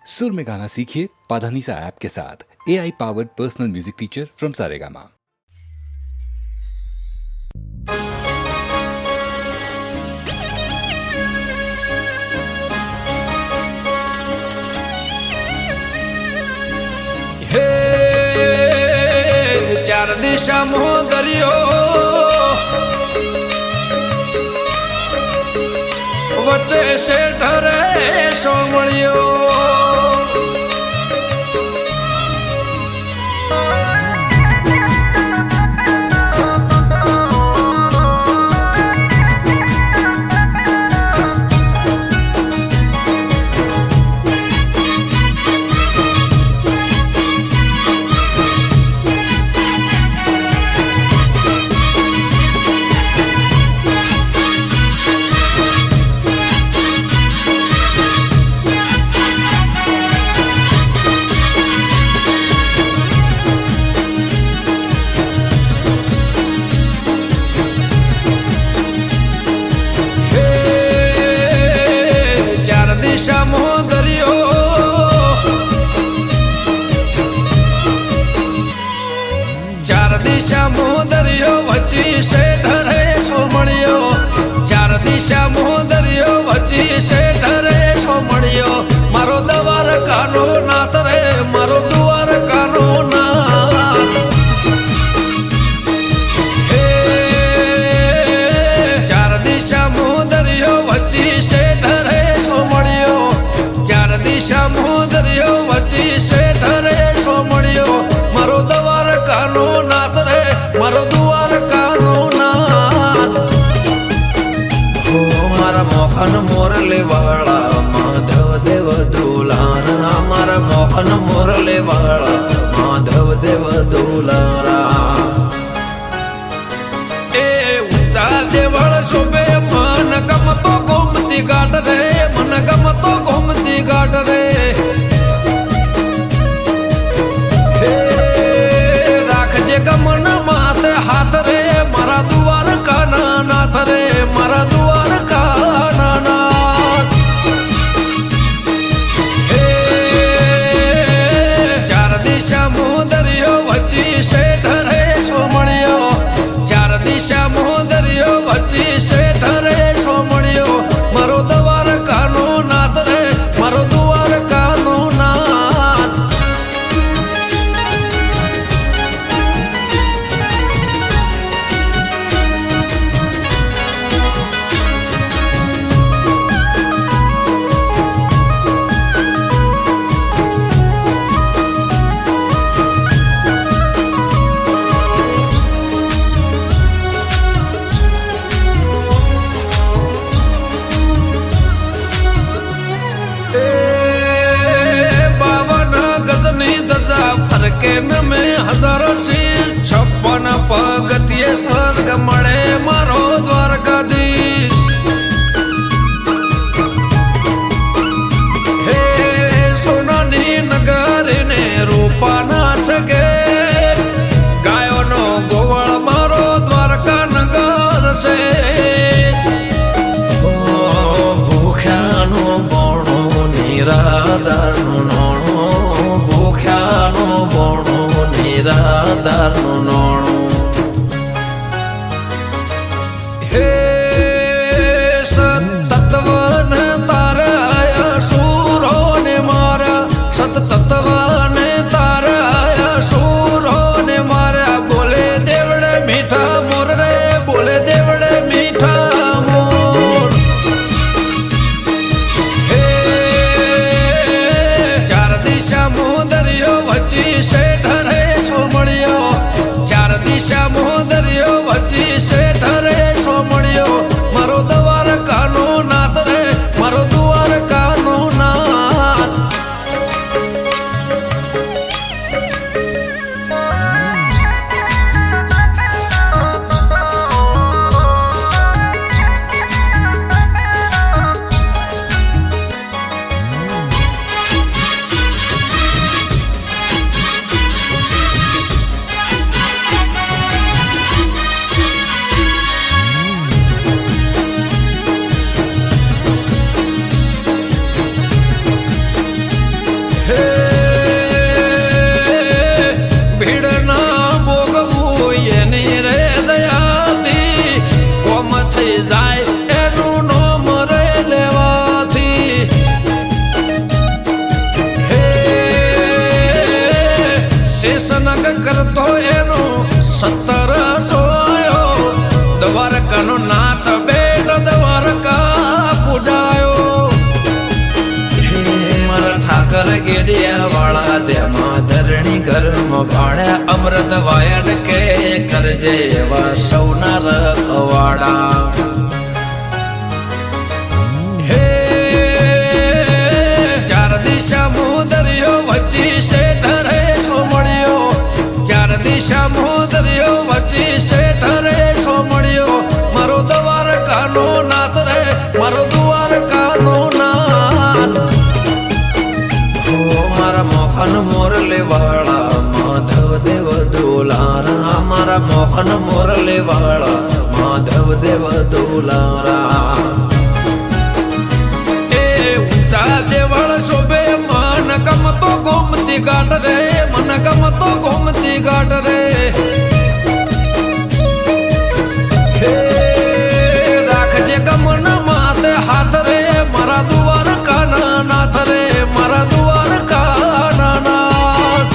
सुर में गाना सीखिए पाधानीसा ऐप के साथ। AI powered personal music teacher from Saregama. हे चार दिशा मोह दरियो वच्चे से ढरे सोमड़ियो दिशा मोह दरियो चार दिशा मोह दरियो वच्ची से ढरे सोमड़ियो चार दिशा मोह दरियो वच्ची से ढरे सोमड़ियो मारो दवार कानो नाथ रे मारो दुआर कानो नाथ हे चार दिशा मोह दरियो वच्ची से ढरे चार दिशा मोह दरियो वच्ची से ढरे सोमड़ियो मारो दवार कानो नाथ रे मारो दुआर कानो नाथ हो मारा मोहन मोरले वाला माधव देव दुलारा मारा मोहन मोरले वाला माधव देव दुलारा ए ऊंचा देवळ शोभे मन गमतो गोमती घाट रे मन गमतो गोमती घाट रे राखजे गमन मात हाथ रे मारा दुआर काना नाथ रे मारा दुआर काना नाथ चार दिशा मोह दरियो वच्ची से ढरे सोमड़ियो चार दिशा मोह दरियो वच्ची से ढरे सोमड़ियो मारो दवार कानो नाथ रे मारो दुआर कानो नाथ फरकेन में हजारों शीर 56 पगतिये स्वर्ग मळे मारो द्वारकाधीश हे सोनानी नगर ने रूपा नाच गे गायो नो गोवळ मारो द्वारका नगर से भूख्यानो बोणो निराधार नोणो भूख्यानो बोणो निराधार नोणो हे सतत्वन ताराया सूरो ने मारा सतत्वन ताराया सूरो ने मारा बोले देवड़े मीठा मोर रे बोले देवड़े मीठा मोर हे चार दिशा मोह दरियो वच्ची से ढरे सोमड़ियो શેષનગ કરતો એનો 17 સોયો દ્વારકાનો નાથ બેટ દ્વારકા પૂજાયો મારા ઠાકર ગેડિયા વાળા તેમાં ધરણી ઘરમાં ભાણ્યા અમૃત વાયડ કે કરજે એવા સૌના રખવાડા દરિયો વચ્ચે શેઠ રે સોમળિયો 4 દિશા દરિયો વચ્ચે શેઠ રે સોમળિયો મારો દ્વારકાનો નાથ રે મારો દ્વારકાનો નાથ ઓ મારા મોહન મોરલે વાળા માધવ દેવ દુલારા મારા મોહન મોરલે વાળા માધવ દેવ દુલારા દેવળ શોભે મન ગમતો ગોમતી ઘાટ રે મન ગમતો ગોમતી ઘાટ રે રાખજે ગમન માથે હાથ રે મારા દ્વારકાના નાથ રે મારા દ્વારકાના નાથ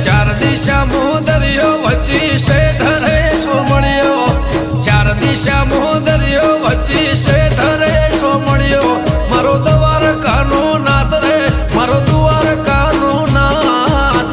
ચાર દિશા દરિયો વચ્ચે શેઠ રે સોમળિયો 4 દિશા દરિયો વચ્ચે શેઠ રે સોમળિયો મારો દ્વારકાનો નાથ રે મારો દ્વારકાનો નાથ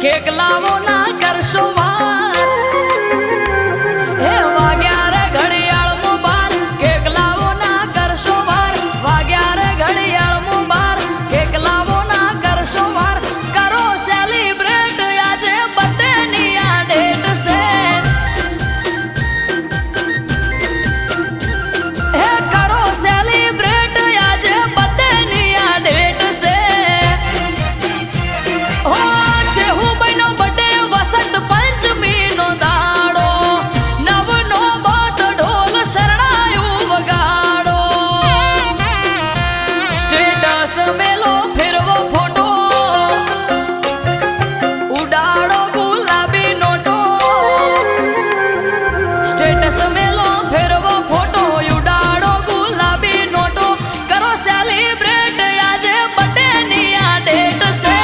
કેક લાવો ના કરશો વાર હે વાગ્યા રે ઘડિયાળ મો બાર કેક લાવો ના કરશો વાર વાગ્યા રે ઘડિયાળ મો બાર કેક લાવો ના કરશો વાર કરો સેલિબ્રેટ આજે બર્થડે ની આ ડેટ છે હે કરો સેલિબ્રેટ આજે બર્થડે ની આ ડેટ છે હો જેહુ બનો બર્થડે વસંત પંચમી નો દાડો નવનો બાત ઢોલ શરણાયું વગાડો સ્ટેટસ મેલો ફેરવો ફોટો ઉડાડો ગુલાબી નોટો સ્ટેટસ મેલો ફેરવો ફોટો ઉડાડો ગુલાબી નોટો કરો સેલિબ્રેટ આજે બર્થડે ની આ ડેટ છે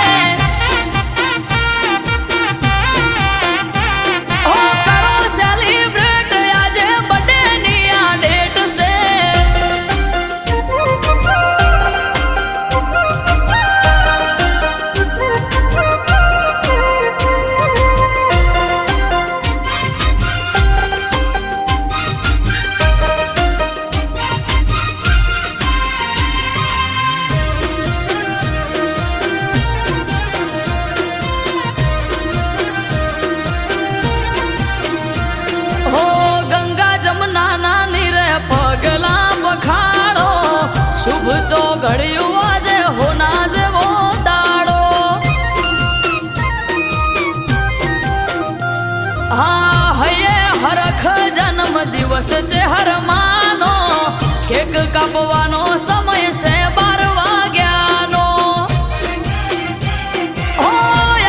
ઓ કરો સેલિબ્રેટ આજે બર્થડે ની આ ડેટ છે હો ગંગા જમના ના નીરે પગલા બખાડો શુભ ચોઘડિયું આજે હોના જેવો દાડો હા હૈયે હરખ જન્મ દિવસ છે હરમાનો કેક કાપવાનો સમય છે 12 વાગ્યાનો ઓ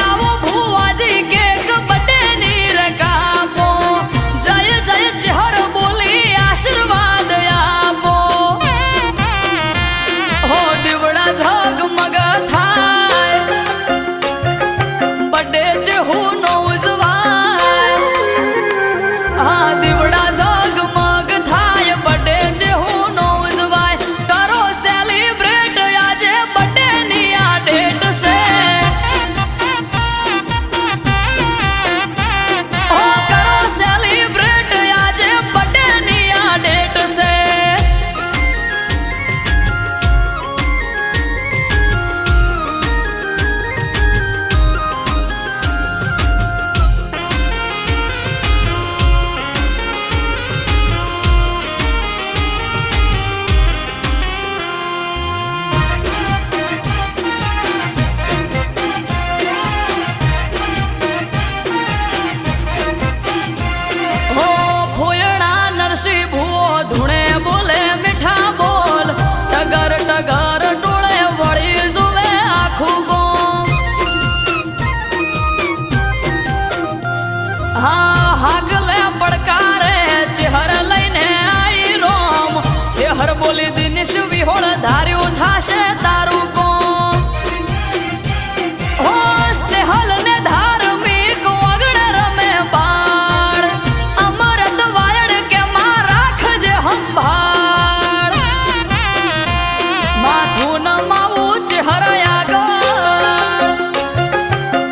આવો ભુવાજી કેક બર્થડે ની રે કાપો જય જય ચહર બોલી આશીર્વાદ આપો હો દીવડા ઝગમગ થાય બર્થડે છે હું નો ઉજવાય હા દીવડા ઝગમગ થાય બર્થડે છે હું નો ઉજવાય કરો સેલિબ્રેટ આજે બર્થડે ની આ ડેટ છે ઓ કરો સેલિબ્રેટ આજે બર્થડે ની આ ડેટ છે હો ફોયણા નરસિંહ ભૂવો ધૂણે બોલે મીઠા બોલ ટગર ટગર ટોળે વળી જુએ આખું ગોમ હા હાગલે પડકારે ચેહર લઈને આઈ રોમ ચેહર બોલી દિનેશ વિહોળ ધાર્યું થાશે તારું કોમ હો સ્નેહલ ને ધાર્મિક વગડ રમે બાળ અમરત વાયડ કે માં રાખજે સંભાળ માથું નમાવું ચહેર આગળ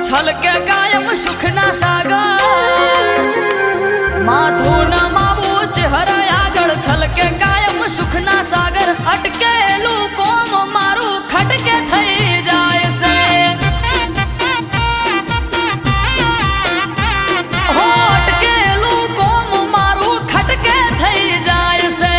છલકે કાયમ સુખના સાગર માથું નમાવું ચહેર આગળ છલકે કાયમ સુખના સાગર અટકેલું કોમ મારું ખટકે થઈ જાય છે હો અટકેલું કોમ મારું ખટકે થઈ જાય છે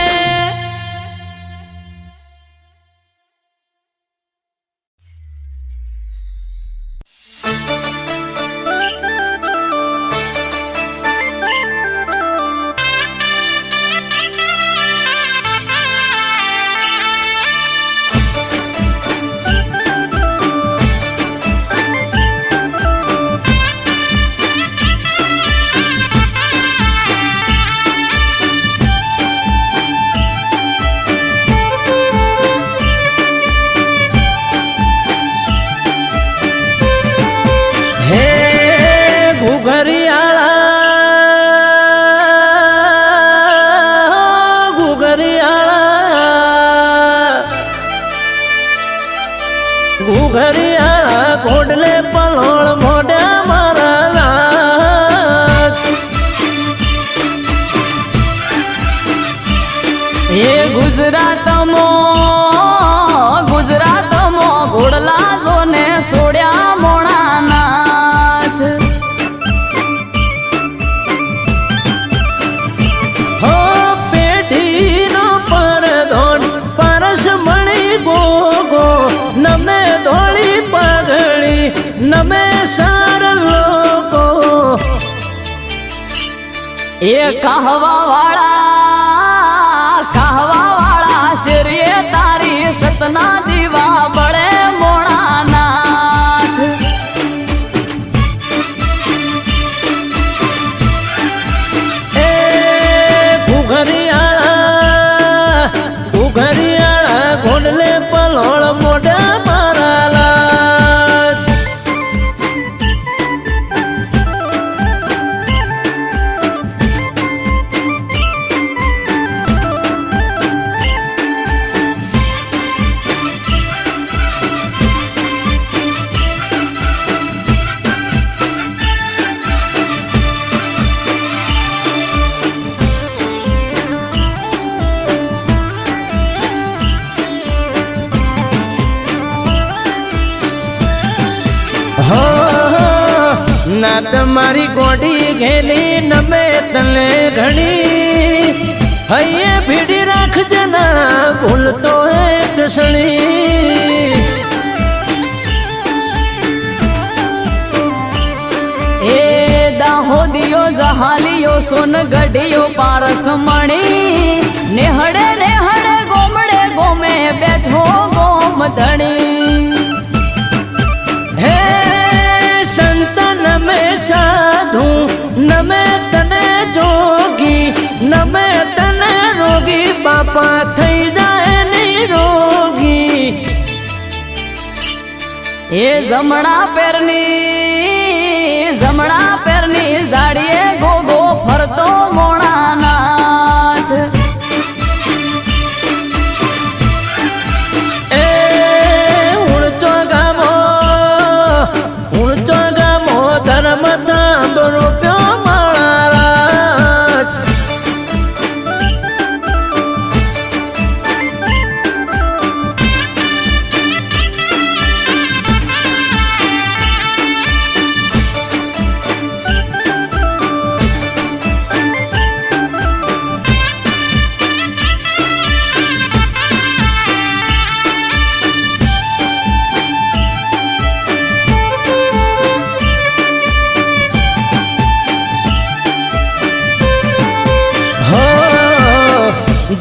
નમે સાર લોકો એ કહવા વાળા શેરીએ તારી સતના દીવા બળે મોણાનાથ એ ઘુઘરિયાળા ઘોડલે પલોળ મોઢા મારાલા ના તમારી ગોડી ઘેલી નમે તને ઘણી હૈયે ભીડી રાખજે ના ભૂલતો એક સણી એ દાહોદિયો જહાલિયો સોનગઢિયો પારસ મણી નેહડે ગોમડે ગોમે બેઠો ગોમ ધણી હે સંત નમે સાધુ નમે તને જોગી નમે તને રોગી બાપા થઈ જાય નિરોગી એ જમણા પેરની ઝાડીએ ગોગો ફરતો મોણાનાથ એ ઉણચો ગામો ધર્મ ધામ રૂપ્યો માળા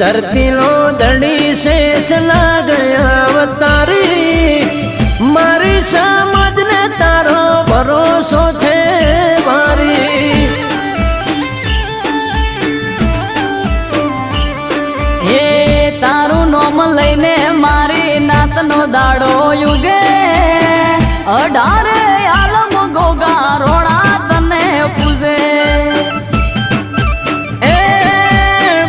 धरती लो दड़ी शेष लाग अवतारी मारी समझ ने तारो भरोसो थे मारी હે તારું નોમ લઈને મારી નાતનો દાડો યુગે 18 આલમ ગોગા રોણા તને પૂજે એ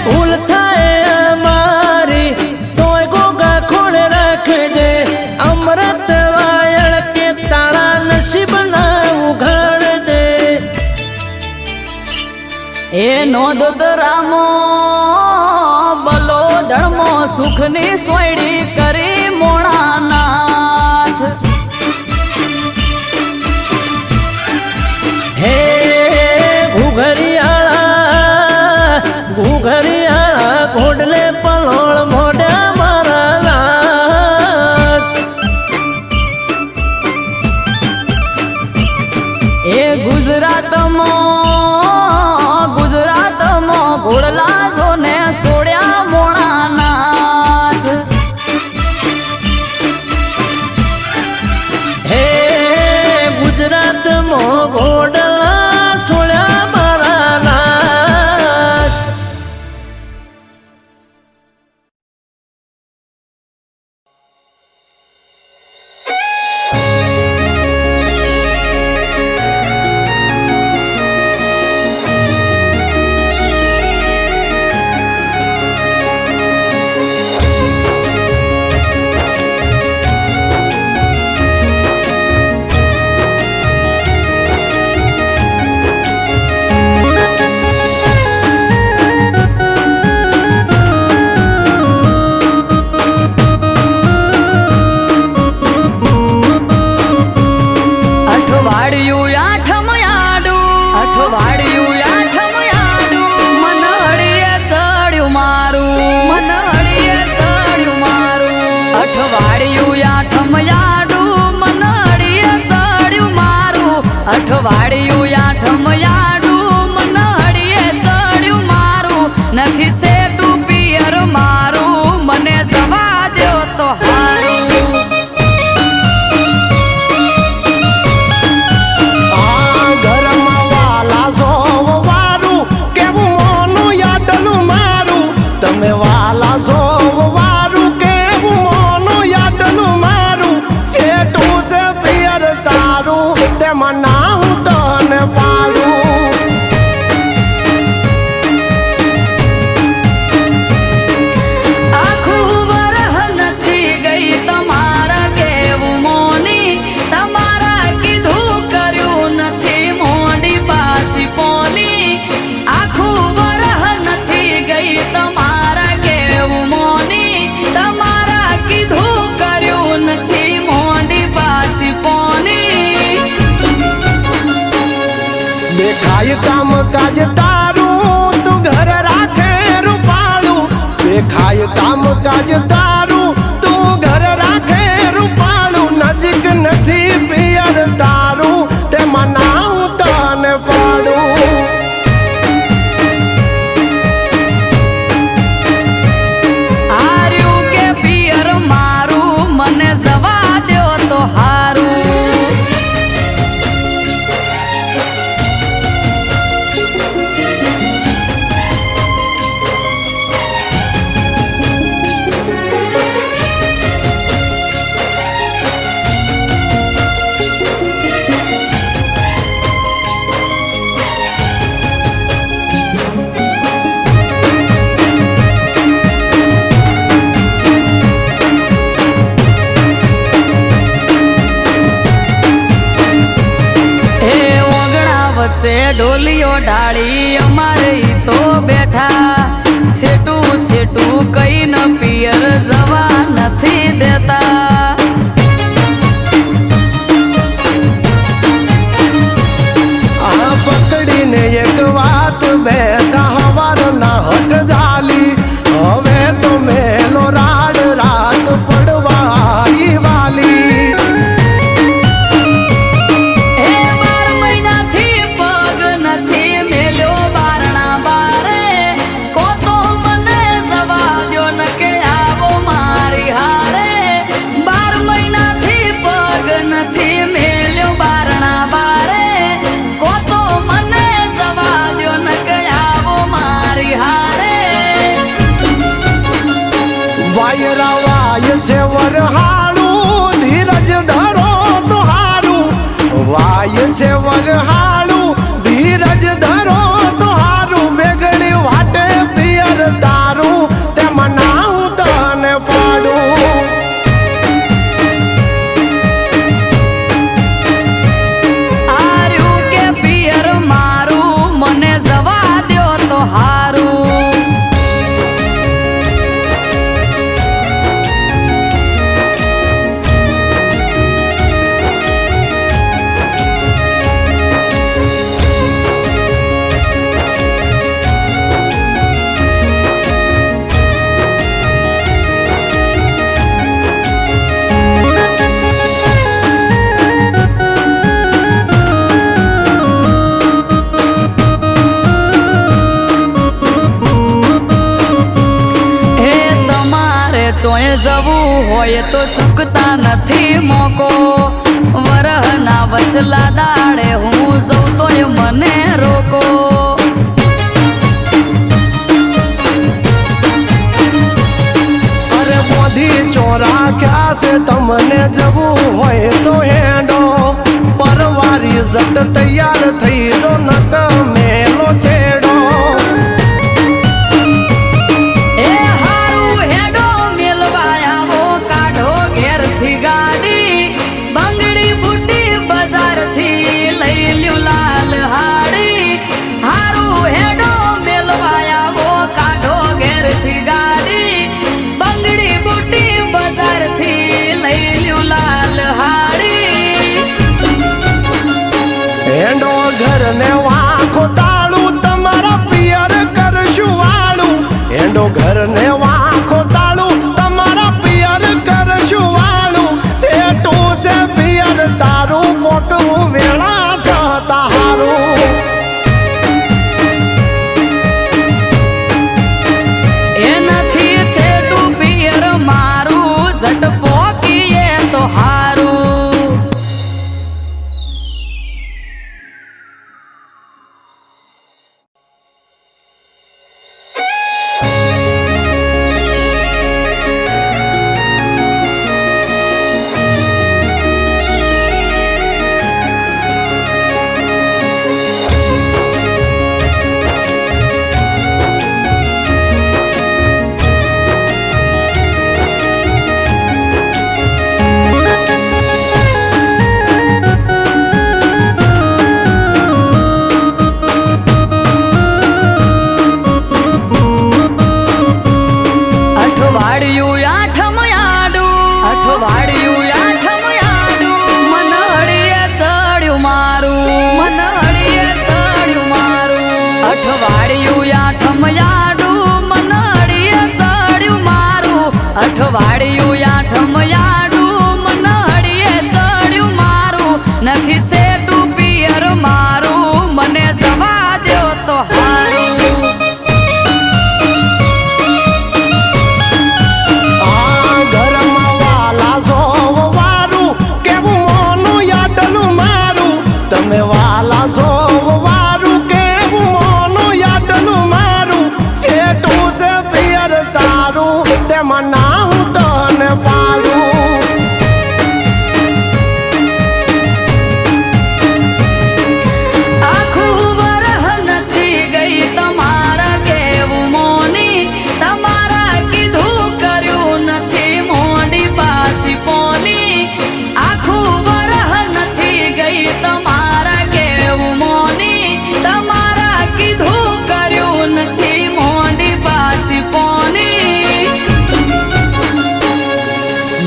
ભૂલ થાય અમારી તોય ગોગા ખોડે રાખજે અમૃત વાયળ કે તાળા નસીબ ના ઉઘાડ દે એ નોંધ રામો બલો ધર્મો સુખની સોયડી કરી મોણાનાથ હે ઘુઘરિયાળા ઘોડલે પલોળ મોઢા મારા એ ગુજરાતમાં ઘોડલા જોને સોડ્યા મોણાનાથ હે ગુજરાતમાં ઘોડલા છોડ્યા મારા નાથ અઠવાડિયું આઠમ યાડું મનડીએ ચડ્યું વાડિયું આઠમ યાડું મન હળીએ ચડ્યું મારું નથી સેટું પિયર મારું મને જવા દ્યો તો હારું આ ઘરમાં વાલા સોવારું કેવું મોનું યાદલું મારું તમે વાલા સોવારું કેવું મોનું યાદલું મારું સેટું છે પિયર તારું તેમાં ના હું તને પાડું આખું વરહ નથી ગઈ તમારા કેવું મોની તમારા કીધું કર્યું નથી મોડી પાસી ફોની આખું વરહ નથી ગઈ તમારા કેવું મોની તમારા કીધું કર્યું નથી મોડી પાસી ફોની દેખાય કામ કાજ તારું તું ઘર રાખે રૂપાળું દેખાય કામ કાજ તારું તું ઘર રાખે રૂપાળું નજીક નથી પિયર તારું તેમાં ના હું તને પાડું હાર્યું કે પિયર મારું મને જવા દ્યો તો હારું વચ્ચે ઢોલીઓ ઢાળી અમારે ઈ તો બેઠા છેટું છેટું કઈ ન પિયર જવા નથી દેતા આ પકડીને એક વાત બે હવાર ના હટ જાલી હવે તો મેલો રાડ રાત પડવા વાલી વાય છે વરહાળું ધીરજ ધરો તો હારું વાય છે વરહાળું ધીરજ ધરો તો હારું વેગળી વાટે પિયર તારું તેમાં ના હું તને પાડું હાર્યું કે પિયર મારું મને જવા દ્યો તો હારું તોય જવું હોય તો ચૂકતા નથી મોકો વરહના વચલા દાડે હું જઉં તોય મને રોકો અરે મોધી ચોરા ક્યાં છે તમને જવું હોય તો હેડો પરવારી જટ તૈયાર થઈ જો નક મેલો છેડો ઘરને વાંખો તાળું તમારા પિયર કરશું વાળું એંડો ઘરને વાંખો તાળું તમારા પિયર કરશું વાળું સેટું છે પિયર તારું પોકવું વેળા સહતા અઠવાડિયું આઠમ યાડું મન હળીએ ચડ્યું મારું નથી સેટું પિયર મારું મને જવા દ્યો તો હારું આ ઘરમાં વાલા સોવારું કેવું મોનું યાદલું મારું તમે વાલા સોવારું કેવું મોનું યાદલું મારું છેટું છે પિયર તારું તેમાં ના હું તને પાડું આખું વરહ નથી ગઈ તમારા કેવું મોની તમારા કીધું કર્યું નથી મોડી પાસી પોની આખું વરહ નથી ગઈ તમારા કેવું મોની તમારા કીધું કર્યું નથી મોડી પાસી પોની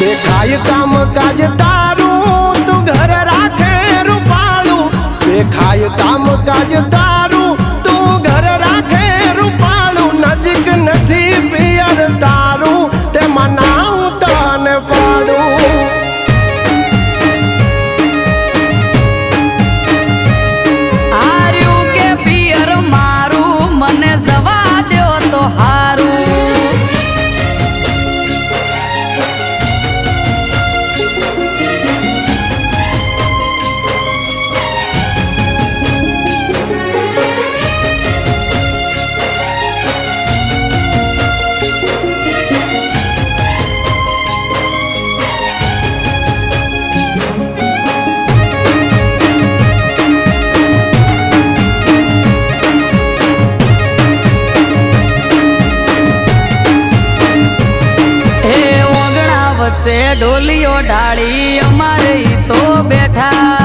દેખાય કામ કાજ તારું તું ઘર રાખે રૂપાળું દેખાય કામ કાજ તારું તું ઘર રાખે રૂપાળું નજીક નથી પિયર તારું તેમાં ના હું તને પાડું હાર્યું કે પિયર મારું મને જવા દ્યો તો હારું ઢોલીઓ ડાળી અમારે ઈ તો બેઠા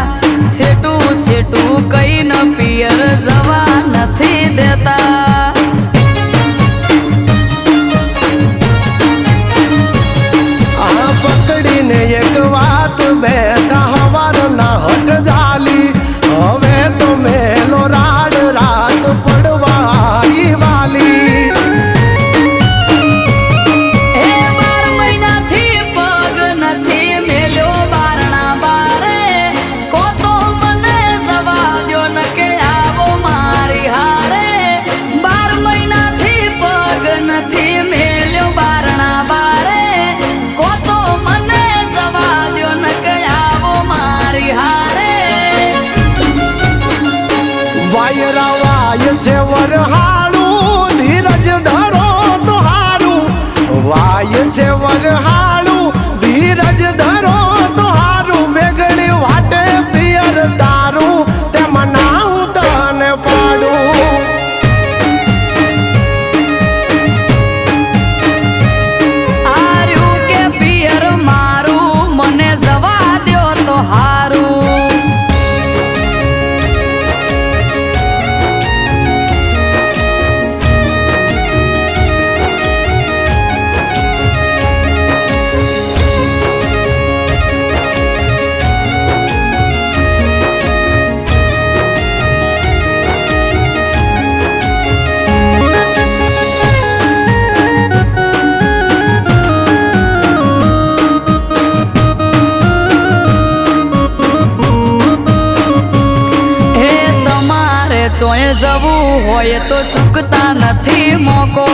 છેટું છેટું કઈ ન પિયર જવા નથી દેતા આ પકડીને એક વાત બેઠા હવાર ના હટ જાલી હવે તો મેલો રાડ રાત પડવા આવી વાલી છે વરહાળું ધીરજ ધરો તો હારું વાય છે વરહાળું ધીરજ ધરો તો હારું વેગળી વાટે પિયર તારું તેમાં ના હું તને પાડું હાર્યું કે પિયર મારું મને જવા દ્યો તો હારું ચોય જવું હોય તો ચૂકતા નથી મોકો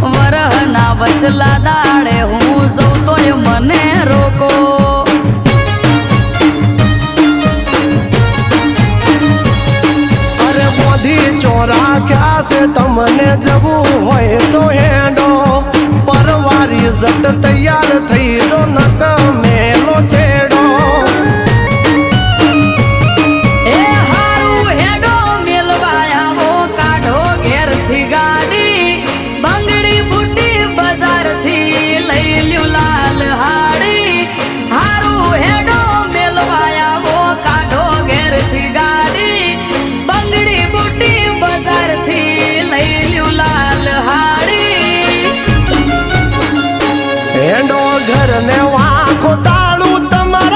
વરહના વચલા દાડે હું જઉં તોય મને રોકો અરે મોધી ચોરા ક્યાં છે તમને જવું હોય તો હેડો પરવારી જટ તૈયાર થઈ જો નક મેલો છેડો ઘરને વાંખો તાળું તમારા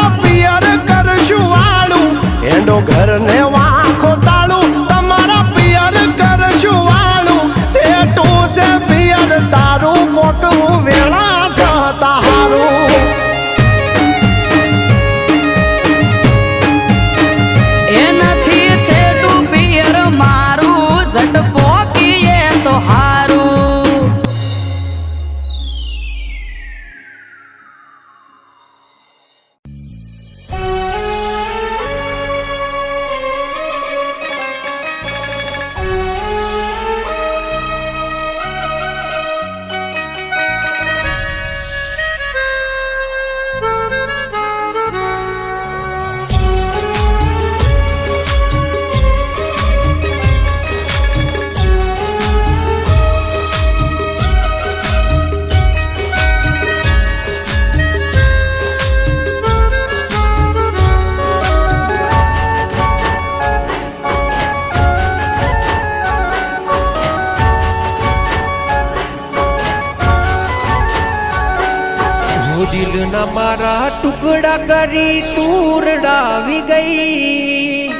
દિલના મારા ટુકડા કરી તું રડાવી ગઈ.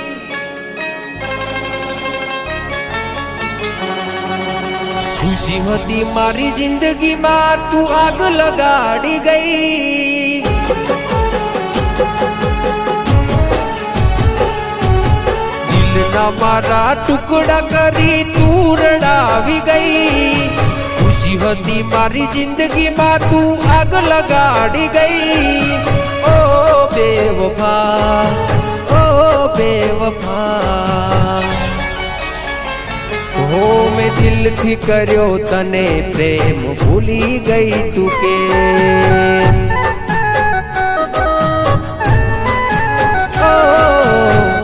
ખુશી હતી મારી જિંદગીમાં તું આગ લગાડી ગઈ. દિલના મારા ટુકડા કરી તું રડાવી ગઈ. ખુશી હતી મારી જિંદગીમાં તું આગ લગાડી ગઈ. ઓ બેવફા, ઓ બેવફા, હો મેં દિલથી કર્યો તને પ્રેમ ભૂલી ગઈ તું કે. ઓ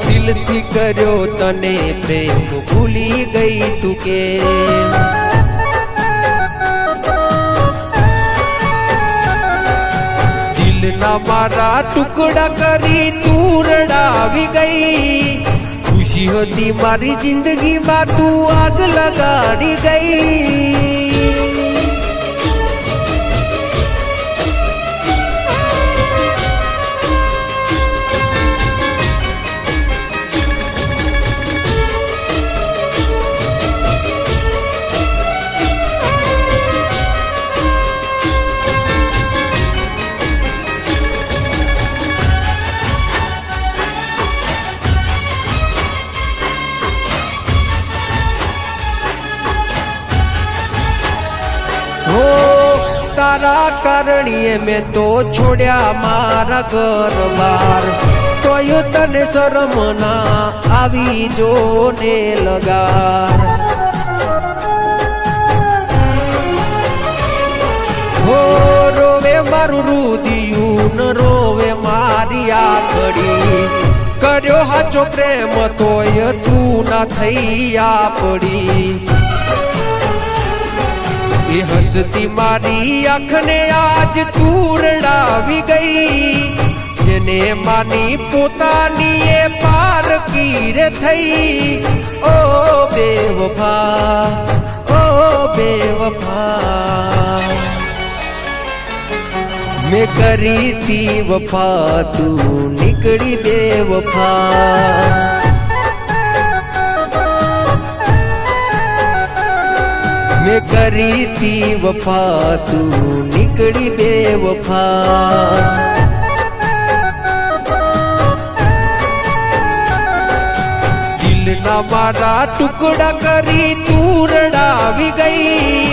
દિલથી કર્યો તને પ્રેમ ભૂલી ગઈ તું કે. દિલના મારા ટુકડા કરી તું રડાવી ગઈ. ખુશી હતી મારી જિંદગીમાં તું આગ લગાડી ગઈ. તારા કારણીએ મેં તો છોડ્યા મારા ઘર બાર. તોય તને શરમ ના આવી જો ને લગાર. હો રોવે મારું રુદિયું ન રોવે મારી આખડી. કર્યો હાચો પ્રેમ તોય તું ના થઈ આપડી. એ હસતી મારી આંખને આજ તું રડાવી ગઈ. જેને માની પોતાની એ પારકી રે થઈ. ઓ બેવફા, ઓ બેવફા, મેં કરી તી વફા તું નીકળી બેવફા. મેં કરી તી વફા તું નીકળી બેવફા. દિલના મારા ટુકડા કરી તું રડાવી ગઈ.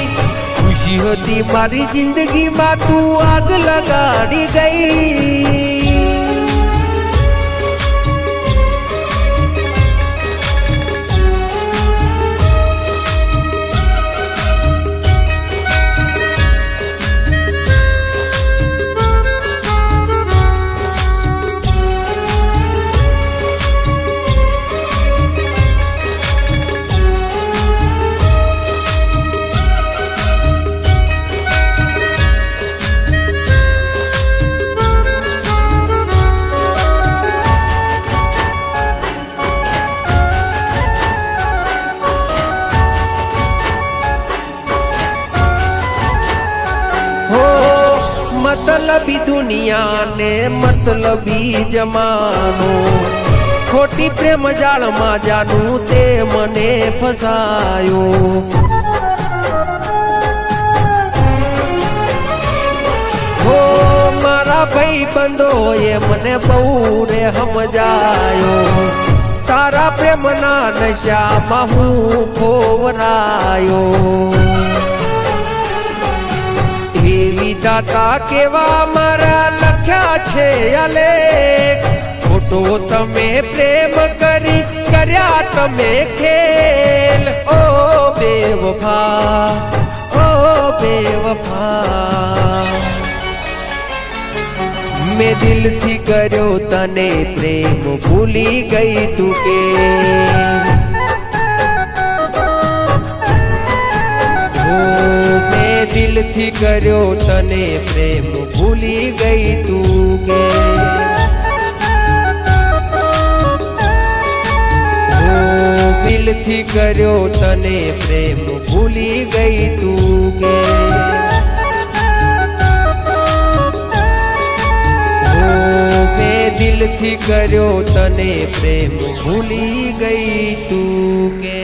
ખુશી હતી મારી જિંદગીમાં તું આગ લગાડી ગઈ. मतलबी दुनिया ने मतलबी जमानो. खोटी प्रेम जाल में जानू ते मने फसायो. हो मारा भाई बंदो ये मने बहु रे समझायो. तारा प्रेम ना नशा में हूँ खोवरायो. दाता केवा मारा लख्या छे अलेख. खोटो तमे प्रेम करी कर्या तमे खेल. ओ बेवफा, ओ बेवफा, मैं दिल थी कर्यो तने प्रेम भूली गई तू के. दिल थी कर्यो तने प्रेम भूली गई तू के. दिल थी कर्यो तने प्रेम भूली गई तू के. દિલથી કર્યો તને પ્રેમ ભૂલી ગઈ તું કે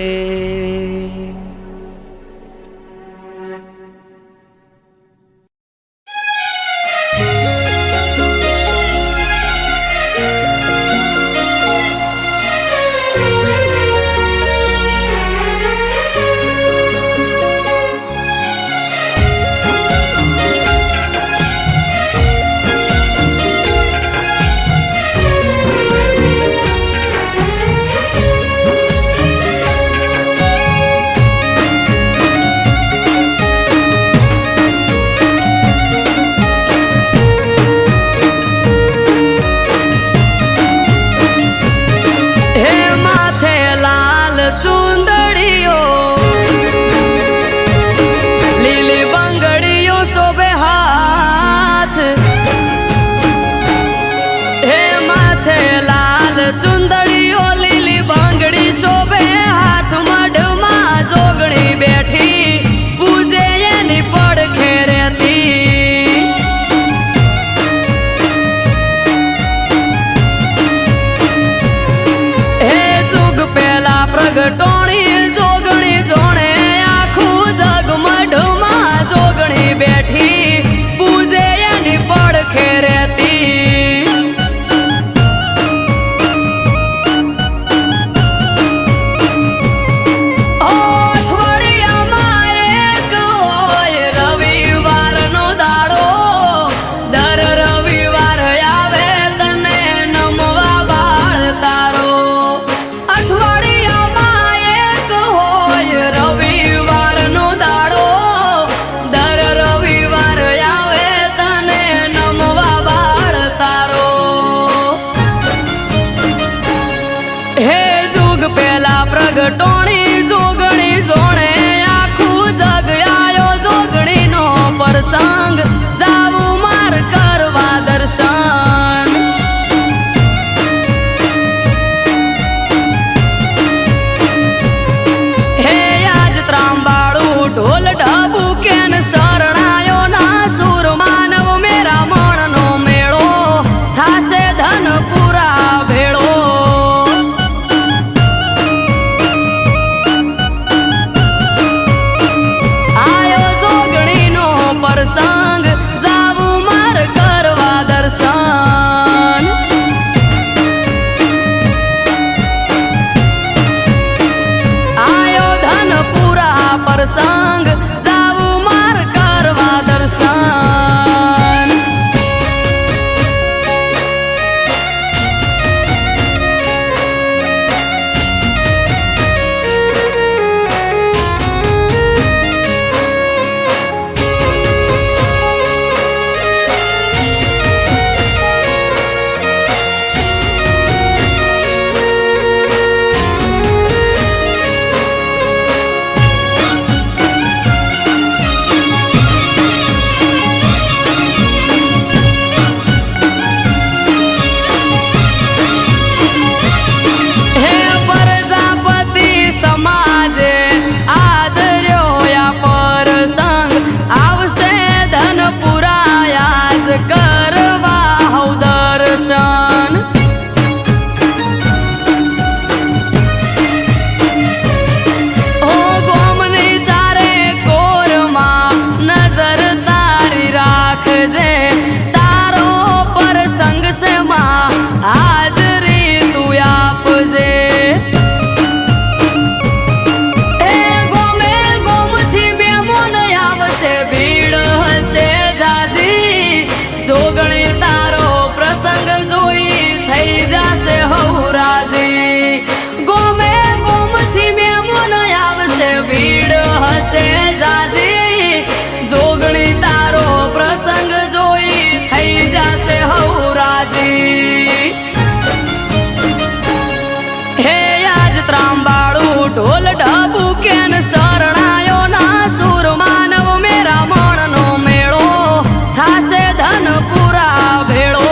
ચુંદડીઓ લીલી બાંગડી શોભે હાથ મઢમાં જોગણી બેઠી પૂજે એની પડખે રહેતી હે જુગ પેલા પ્રગટોણી જોગણી જોણે આખું જગ મઢમાં જોગણી બેઠી પૂજે એની પડખે રહેતી પ્રગટોણી જોગણી જોણે આખું જગ આયો જોગણી નો પ્રસંગ જાવું માર કરવા દર્શન હે આજ ત્રાંબાળું ઢોલ ઢબુ કેન શરણાયો ના સુર માનવ મેરા મણનો મેળો થાશે ધન પૂરા ભેળો પ્રસંગ જાવું માર કરવા દર્શન આયો ધન પૂરા પ્રસંગ જાવું માર કરવા દર્શન કરવા હઉ દર્શન ઓ ગોમની ચારે કોરમાં નજર તારી રાખજે તારો પ્રસંગ છે માં હાજરી તું આપજે એ ગોમે ગોમથી બેમોન આવશે ભીડ હશે જાજી જોગણી તારો પ્રસંગ જોઈ થઈ જશે હૌરાજી ગોમે ગોમથી મેમોન આવશે ભીડ હશે જાજી જોગણી તારો પ્રસંગ જોઈ થઈ જશે હૌરાજી હે આજ ત્રાંબાળું ઢોલ ઢબુ કેન શરણાયો ના સુર માનવ મેરા મણનો મેળો થાશે ધન પૂરા ભેળો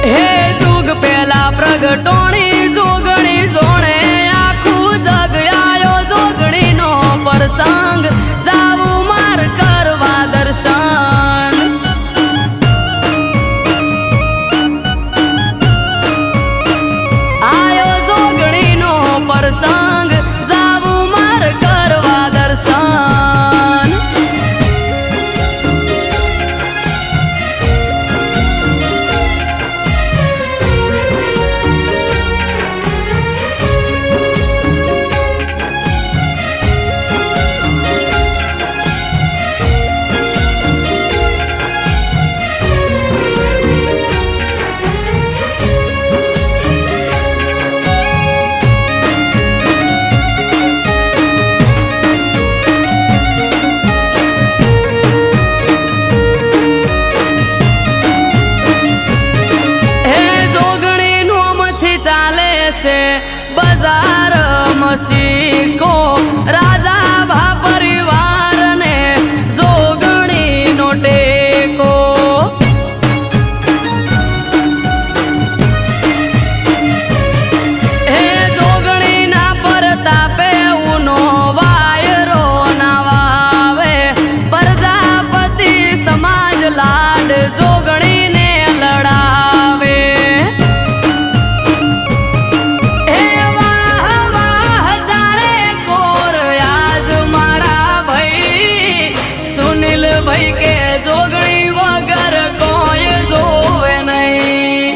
હે જુગ પેલા પ્રગટોણી જોગણી જોણે આખું જગ આયો જોગણી નો પ્રસંગ જાવું માર છે બજાર મસીકો રાજા ભા પરિવારને જોગણીનો ટેકો હે જોગણીના પરતાપે ઉનો વાયરો ના વાવે પ્રજાપતિ સમાજ લાડ જોગણીને લડાવે હે વાહ વાહ જારે કોર આજ મારા ભાઈ સુનિલ ભાઈ કે જોગણી વગર કોઈ જોવે નહીં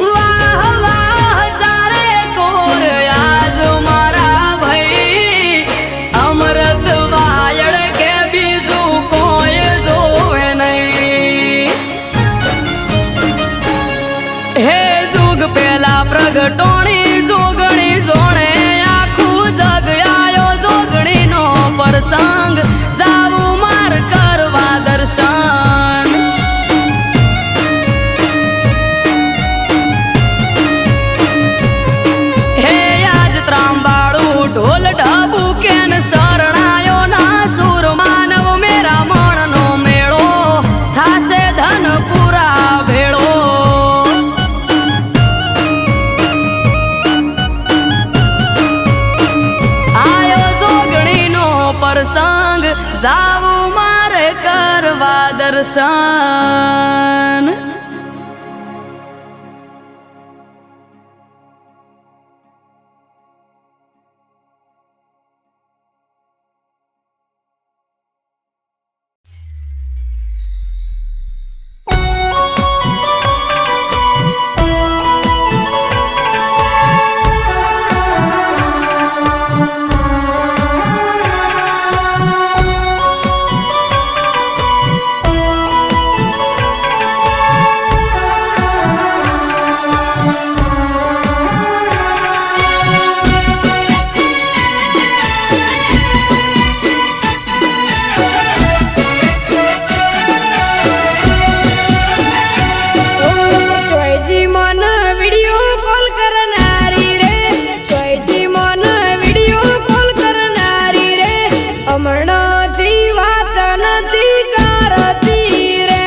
વાહ વાહ જારે કોર આજ મારા ભાઈ અમૃત વાયડ કે બીજું કોઈ જોવે નહીં હે જુગ પેલા પ્રગટોણી જોગણી જોણે આખું જગ આયો જોગણીનો પ્રસંગ જાવું માર કરવા દર્શન હે આજ ત્રાંબાળું ઢોલ ઢબુ કેન શરણાયો ના સુર માનવ મેરા મણનો મેળો થાશે ધન પૂરા ભેળો આયો જોગણીનો પ્રસંગ જાવું મારે કરવા દર્શન ચોયજી મન વિડિયો કોલ કરનારી રે ચોયજી મન વિડિયો કોલ કરનારી રે હમણાંથી વાત નથી કરતી રે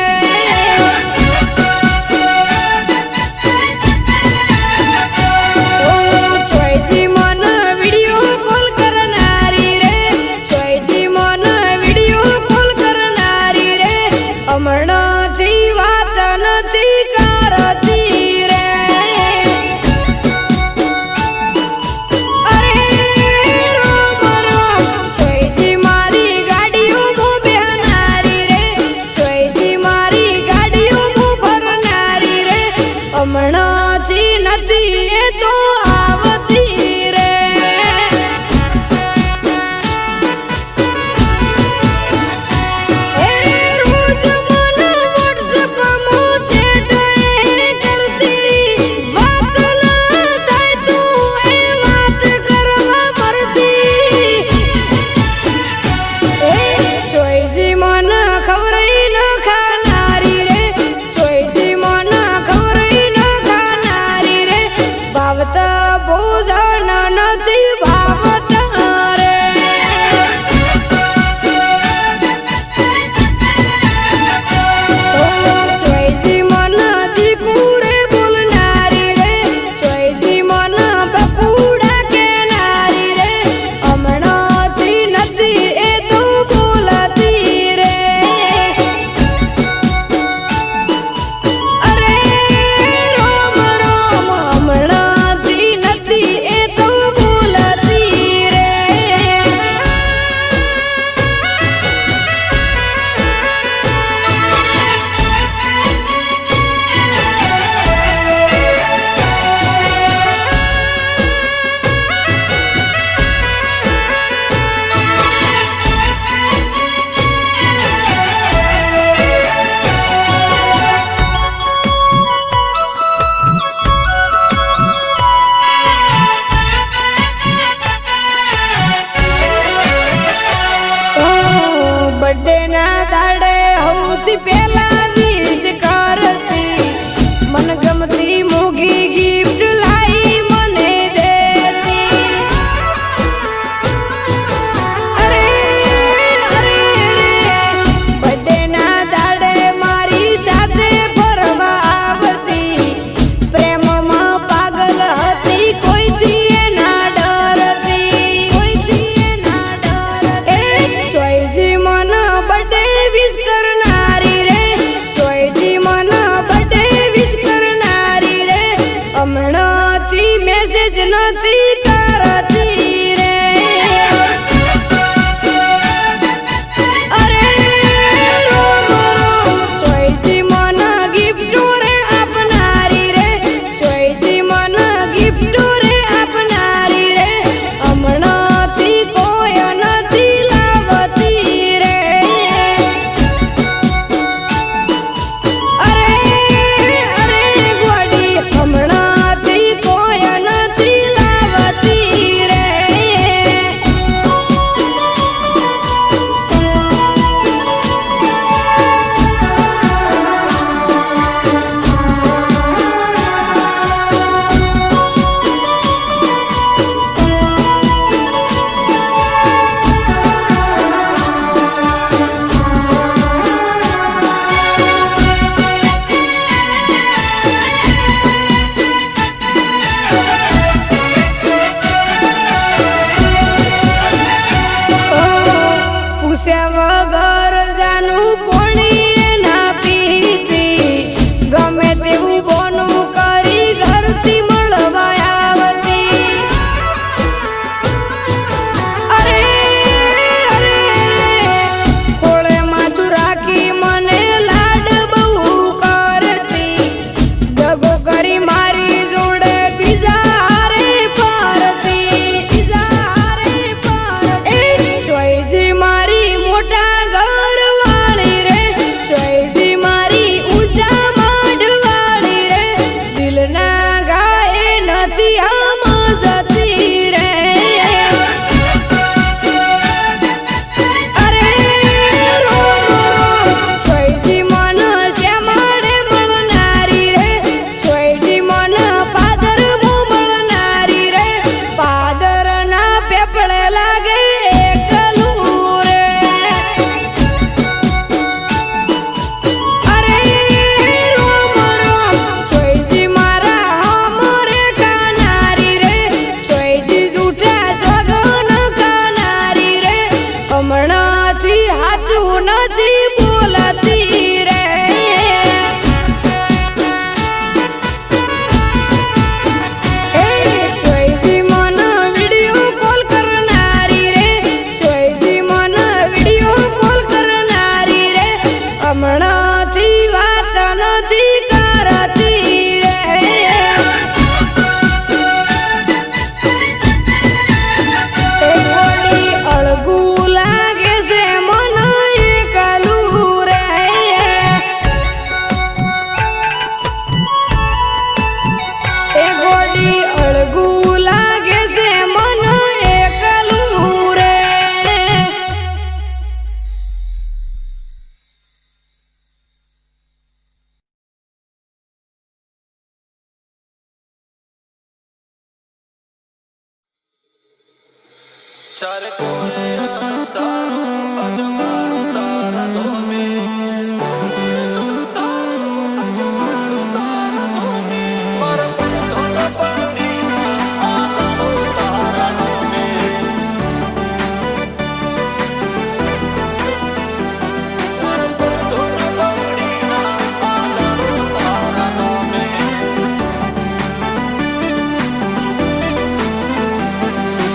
ચોયજી મન વિડિયો કોલ કરનારી રે ચોયજી મન વિડિયો કોલ કરનારી રે હમણાંથી વાત નથી કરતી રે અરે રોમ રોમ ચોયજી મારી ગાડીઓ મો બેહનારી રે ચોયજી મારી ગાડીઓ મો ભરનારી રે હમણાંથી નથી એ તો આવતી રે હે રોજ મન વોટ્સએપમાં ચેટ કરતી વાત ના થાય તું એ વાત કરવા મરતી હે ચોયજી મન ખવરાઈ ન ખાનારી રે ચોયજી મન ખવરાઈ ન ખાનારી રે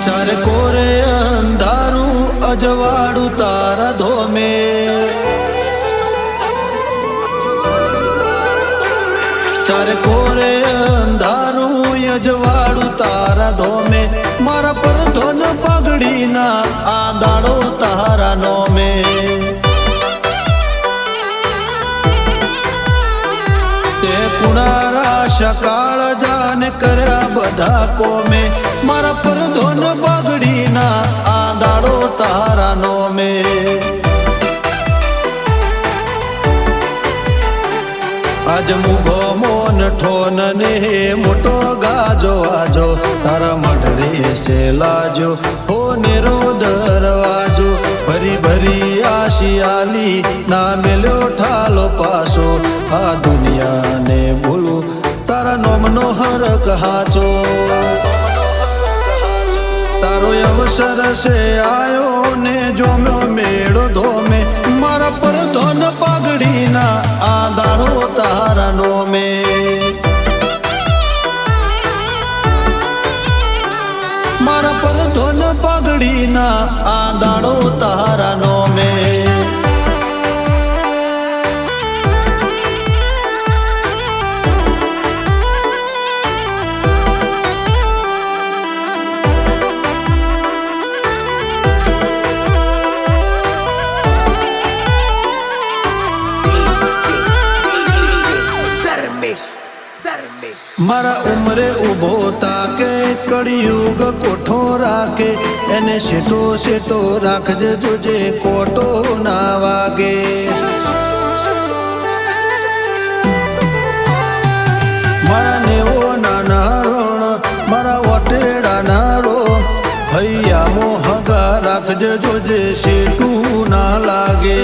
ચાર કોરે અંધારું અજવાળું તારા ધોમે ચાર કોરે અંધારું અજવાળું તારા ધોમે મારા પર ધોન પગડીના આ દાડો તારા નોમે તે કુણારા સકાળ જાને કર્યા બધા કોમે મારા પર ધોન પગડીના આ દાડો તારા નોમે આજ મુગો મોન ઠોન ને મોટો ગાજો આજો તારા મઢડે છે લાજો હો નેરો દરવાજો ભરી ભરી આશિયાલી ના મેલ્યો ઠાલો પાસો આ દુનિયાને ભૂલું તારા નોમનો હરક હાચો તારો અવસર છે આયો ને જોમ્યો મેળો ધોમે મારા પર ધોન પાઘડીના આ દાડો તારા નોમે મારા પર ધોન પાઘડીના આ દાડો તારા નોમે મારા ઉમરે ઉભો તાકે કળિયુગ કોઠો રાખે એને શેટો શેટો રાખજે જોજે કોટો ના વાગે મારા નેવો નાના રણ મારા વટેડાના રો હૈયા મોહગા રાખજે જોજે શેટું ના લાગે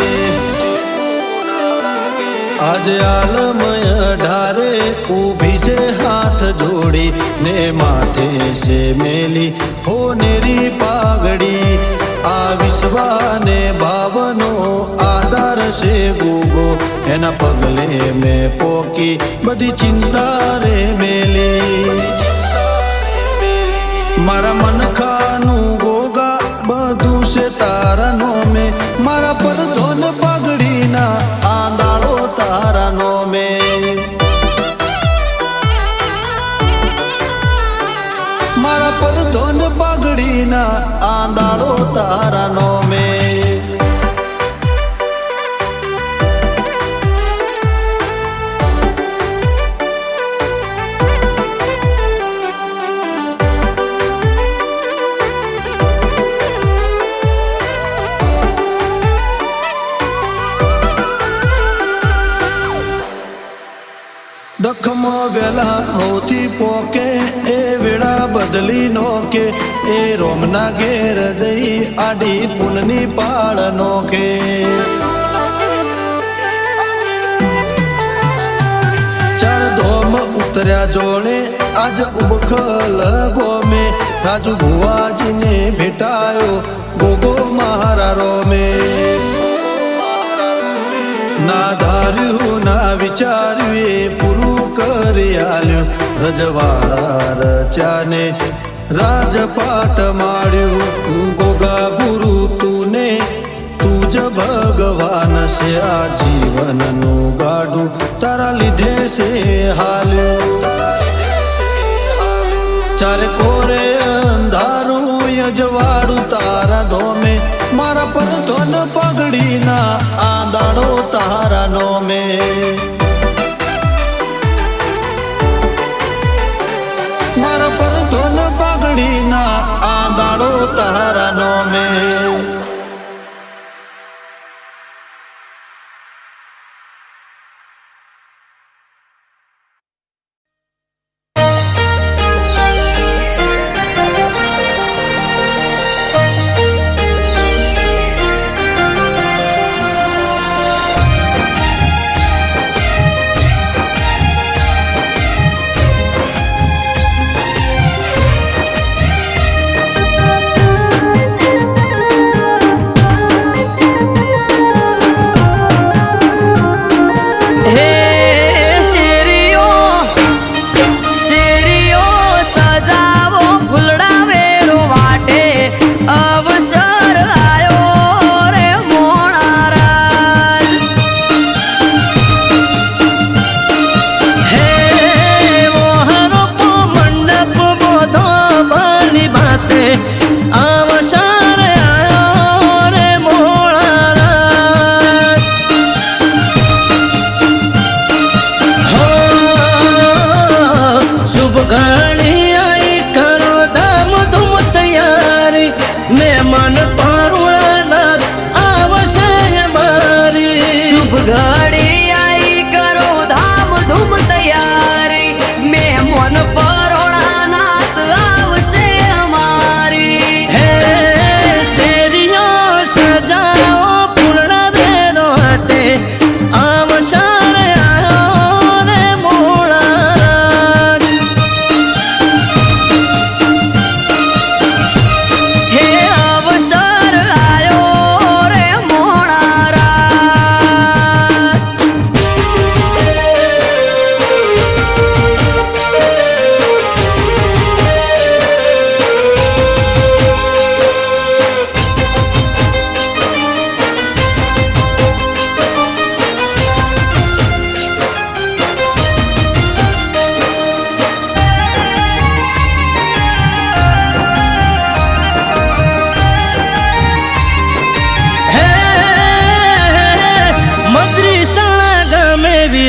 આજે આલમય ઢારે ઊભી છે હાથ જોડી ને માથે છે મેલી હો નેરી પાઘડી આ વિશ્વાને ભાવનો આધાર છે ગોગો એના પગલે મેં પોકી બધી ચિંતા રે મેલી મારા મનખાનું ગોગા બધું છે તારા નોમે મારા પર ધોન પાઘડીના આ દાડો તારા નોમે મારા પર ધોન પાઘડીના આ દાડો તારા નોમે દખમાં વેલા હોતી પોકે એ વેળા બદલી નો કે એ રોમના ઘેર દઈ આડી પુનની પાળ નો કે ચાર ધોમ ઉતર્યા જોડે આજ ઉબખલ ગોમે રાજુ ભુવાજીને ભેટાયો ગોગો મારા રોમે ના ધાર્યું ના વિચાર્યું એ પૂરું કરી આલ્યું રજવાડા રચાને રાજપાટ માળ્યું ગોગા ગુરુ તુને તું જ ભગવાન છે આ જીવનનું ગાડું તારા લીધે છે હાલ્યું ચારે કોરે અંધારું અજવાળું તારા ધોમે મારા પર ધોન પાઘડીના આ દાડો તારા નોમે મારા પર ધોન પાઘડીના આ દાડો તારા નોમે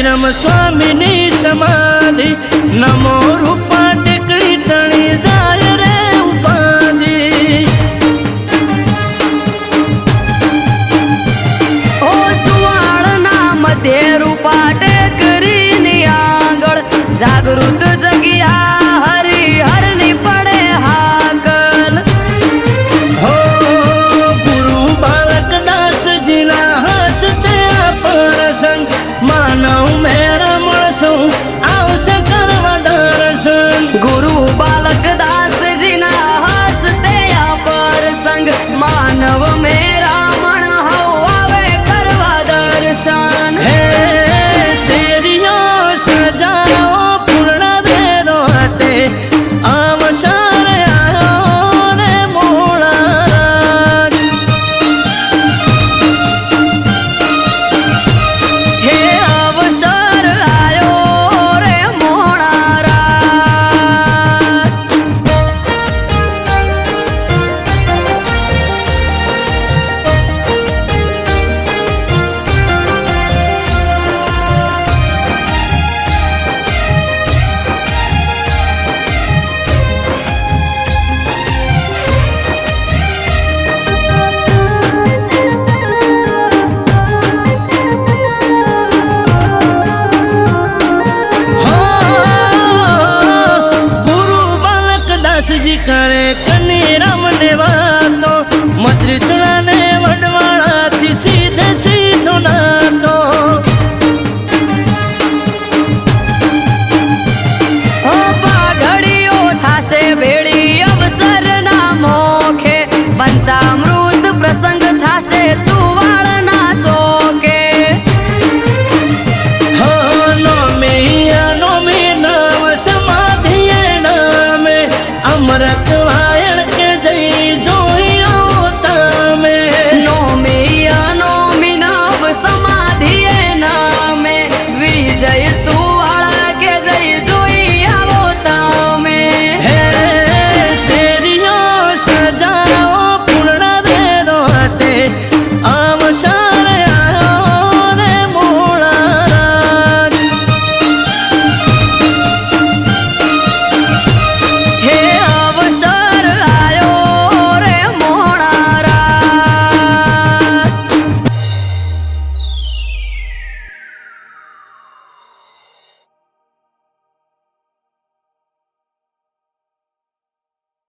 કાશીરામ સ્વામીની સમાધિ નમો રૂપા ટેકડી ટણી જાય રે ઉપાધિ ઓ સુવાળના મધ્ય રૂપા ટેકરીની આગળ જાગૃત જગ્યા હરિહરની પડે હાકલ હો ગુરુ બાલક દાસજીના હસ્તે આપણ સંગ માનવ મેરા મળશું આવશે કરવા દર્શન ગુરુ બાલક દાસજીના હસ્તે અપર સંગ માનવ મેરા મણ હવ આવે કરવા દર્શન હે શેરીઓ સજાઓ પૂર્ણ વેરો હટે અવસર આયો રે મોળા હે અવસર આયો રે મોણારા ગુરુ બાલક દાસજી કરે કનીરામ ને વાતો મદ્રિસણા ને વડવાળાથી સીધે સીધો નાતો ઓ પાઘડીઓ થાશે ભેળી અવસરના મોખે પંચામૃત